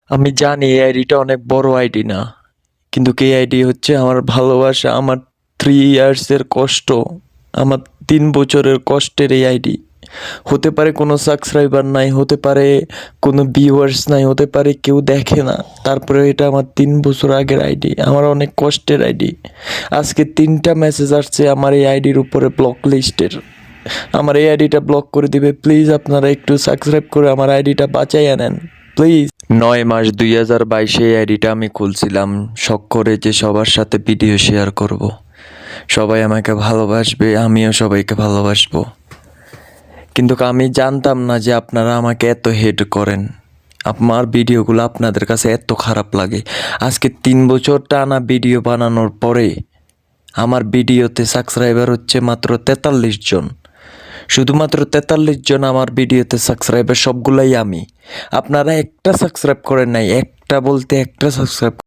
আমি জানি এই আইডিটা অনেক বড় আইডি না, কিন্তু এই আইডি হচ্ছে আমার ভালোবাসা, আমার 3 ইয়ার্স এর কষ্ট, আমার 3 বছরের কষ্টের এই আইডি। হতে পারে কোনো সাবস্ক্রাইবার নাই, হতে পারে কোনো ভিউয়ার্স নাই, হতে পারে কেউ দেখে না, তারপরে এটা আমার 3 বছর আগের আইডি, আমার অনেক কষ্টের আইডি। আজকে 3টা মেসেজ আসছে আমার এই আইডির উপরে ব্লক লিস্টের। আমার এই আইডিটা ব্লক করে দিবে প্লিজ, আপনারা একটু সাবস্ক্রাইব করে আমার আইডিটা বাঁচাইয়া নেন প্লিজ। 9 মাস 2022 এই আইডিটা আমি খুলছিলাম শখ করে যে সবার সাথে ভিডিও শেয়ার করব, সবাই আমাকে ভালোবাসবে, আমিও সবাইকে ভালোবাসবো। কিন্তু আমি জানতাম না যে আপনারা আমাকে এত হেট করেন, আমার ভিডিওগুলো আপনাদের কাছে এত খারাপ লাগে। আজকে 3 বছর টানা ভিডিও বানানোর পরে আমার ভিডিওতে সাবস্ক্রাইবার হচ্ছে মাত্র 43 জন, শুধুমাত্র 43 জন আমার ভিডিওতে সাবস্ক্রাইবার, সবগুলাই আমি। আপনারা একটা সাবস্ক্রাইব করেন নাই, একটা বলতে একটা সাবস্ক্রাইব